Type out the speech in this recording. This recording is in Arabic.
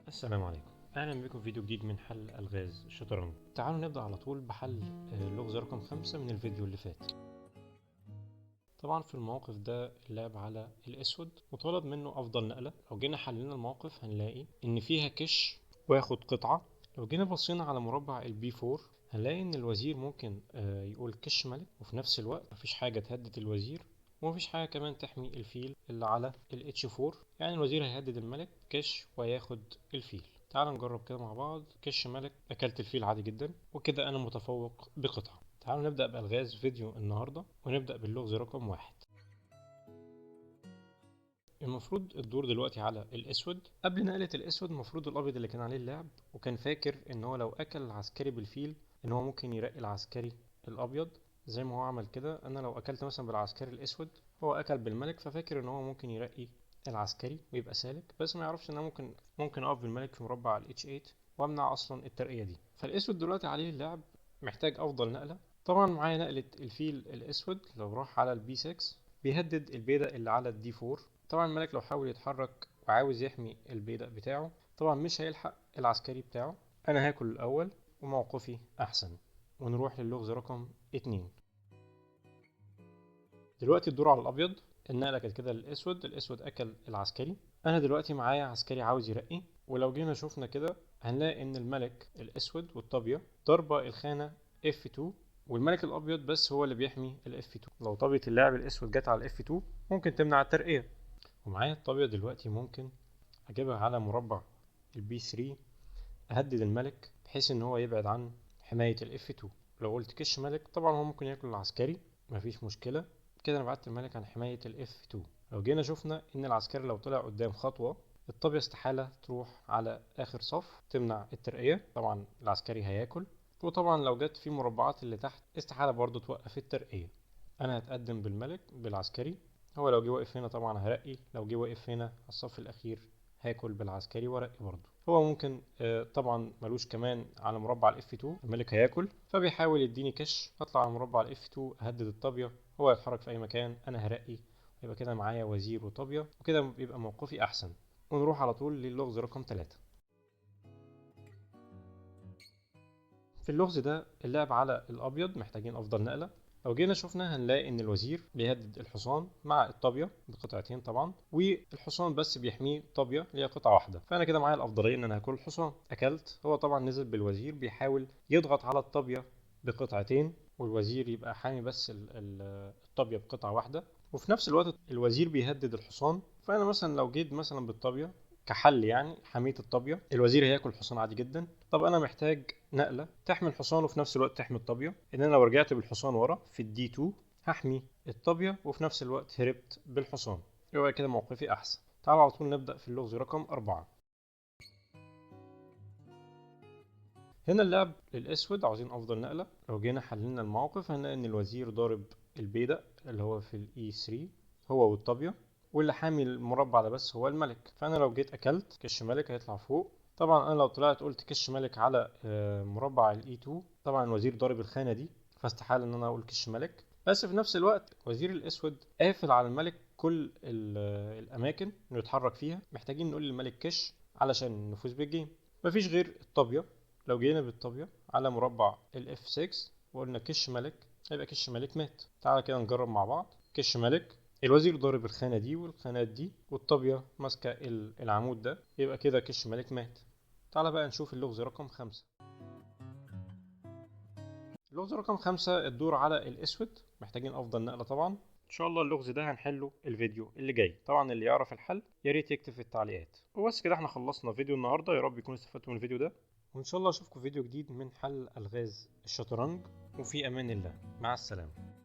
السلام عليكم، اهلا بكم في فيديو جديد من حل الغاز الشطرنج. تعالوا نبدا على طول بحل اللغز رقم 5 من الفيديو اللي فات. طبعا في الموقف ده اللعب على الاسود وطلب منه افضل نقله. لو جينا حللنا الموقف هنلاقي ان فيها كش واخد قطعه. لو جينا بصينا على مربع البي 4 هنلاقي ان الوزير ممكن يقول كش ملك، وفي نفس الوقت مفيش حاجه تهدد الوزير ومفيش حاجه كمان تحمي الفيل اللي على الاتش 4. يعني الوزير هيهدد الملك كش وياخد الفيل. تعال نجرب كده مع بعض. كش ملك، اكلت الفيل عادي جدا وكده انا متفوق بقطعه. تعالوا نبدأ بألغاز فيديو النهاردة ونبدأ باللغز رقم 1. المفروض الدور دلوقتي على الأسود. قبل نقلة الأسود المفروض الأبيض اللي كان عليه اللعب وكان فاكر إن هو لو أكل العسكري بالفيل إن هو ممكن يرقي العسكري الأبيض زي ما هو عمل كده. أنا لو أكلت مثلا بالعسكري الأسود هو أكل بالملك، ففاكر إن هو ممكن يرقي العسكري ويبقى سالك، بس ما يعرفش إن أنا ممكن أقف بالملك في مربع الاتش 8 وأمنع أصلا الترقية دي. فالأسود دلوقتي عليه اللعب محتاج أفضل نقلة. طبعا معايا نقلة الفيل الأسود، لو راح على البي 6 بيهدد البيدق اللي على الدي 4. طبعا الملك لو حاول يتحرك وعاوز يحمي البيدق بتاعه طبعا مش هيلحق العسكري بتاعه. انا هاكل الاول وموقفي احسن. ونروح للغز رقم 2. دلوقتي الدور على الابيض. النقله كانت كده للاسود، الاسود اكل العسكري. انا دلوقتي معايا عسكري عاوز يرقي، ولو جينا شفنا كده هنلاقي ان الملك الاسود والطابيه ضربه الخانه F2 والملك الابيض بس هو اللي بيحمي ال F2. لو طابيه اللاعب الاسود جت على ال F2 ممكن تمنع الترقيه. ومعايا الطابية دلوقتي ممكن اجيبها على مربع البي 3، اهدد الملك بحيث ان هو يبعد عن حماية الاف 2. لو قلت كش ملك طبعا هو ممكن ياكل العسكري، مفيش مشكلة، كده انا بعدت الملك عن حماية الاف 2. لو جينا شفنا ان العسكري لو طلع قدام خطوة الطابية استحالة تروح على اخر صف تمنع الترقية، طبعا العسكري هياكل. وطبعا لو جت في مربعات اللي تحت استحالة برضو توقف الترقية. انا هتقدم بالملك بالعسكري. هو لو جه واقف هنا طبعا هرقي، لو جه واقف هنا على الصف الاخير هاكل بالعسكري وارقي برضه. هو ممكن طبعا ملوش كمان على مربع الاف 2، الملك هياكل فبيحاول يديني كش. هطلع على مربع الاف 2 اهدد الطابيه، هو يتحرك في اي مكان انا هرقي، يبقى كده معايا وزير وطابيه وكده بيبقى موقفي احسن. ونروح على طول للغز رقم 3. في اللغز ده اللعب على الابيض محتاجين افضل نقله. لو جينا شفنا هنلاقي ان الوزير بيهدد الحصان مع الطابيه بقطعتين طبعا، والحصان بس بيحميه طابيه اللي هي قطعه واحده. فانا كده معايا الافضليه ان انا هاكل الحصان. اكلت، هو طبعا نزل بالوزير بيحاول يضغط على الطابيه بقطعتين والوزير يبقى حامي بس الطابيه بقطعه واحده، وفي نفس الوقت الوزير بيهدد الحصان. فانا مثلا لو جيت مثلا بالطابيه كحل يعني حمية الطابية، الوزير هياكل الحصان عادي جدا. طب انا محتاج نقلة تحمي الحصان وفي نفس الوقت تحمي الطابية، ان انا لو رجعت بالحصان ورا في الدي 2 هحمي الطابية وفي نفس الوقت هربت بالحصان، يبقى كده موقفي احسن. تعالوا على طول نبدأ في اللغز رقم 4. هنا اللعب للاسود عاوزين افضل نقلة. لو جينا حللنا الموقف هنلاقي ان الوزير ضارب البيدق اللي هو في الاي 3 هو والطابية، واللي حامي المربع ده بس هو الملك. فانا لو جيت اكلت كش ملك هيطلع فوق. طبعا انا لو طلعت قلت كش ملك على مربع الاي 2 طبعا الوزير ضارب الخانة دي فاستحال ان انا اقول كش ملك. بس في نفس الوقت وزير الاسود قافل على الملك كل الاماكن انه يتحرك فيها. محتاجين نقول للملك كش علشان نفوز بالجيم. مفيش غير الطابية. لو جينا بالطابية على مربع ال F6 وقلنا كش ملك هيبقى كش ملك مات. تعالى كده نجرب مع بعض. كش ملك، الوزير ضارب الخانة دي والخانات دي والطابية ماسكة العمود ده، يبقى كده كش ملك مات. تعالى بقى نشوف اللغز رقم 5. اللغز رقم 5 الدور على الأسود، محتاجين أفضل نقلة طبعا. إن شاء الله اللغز ده هنحله الفيديو اللي جاي. طبعا اللي يعرف الحل يا ريت يكتب في التعليقات. وبس كده احنا خلصنا فيديو النهارده، يا رب يكون استفدتوا من الفيديو ده، وإن شاء الله أشوفكم في فيديو جديد من حل ألغاز الشطرنج. وفي أمان الله، مع السلامة.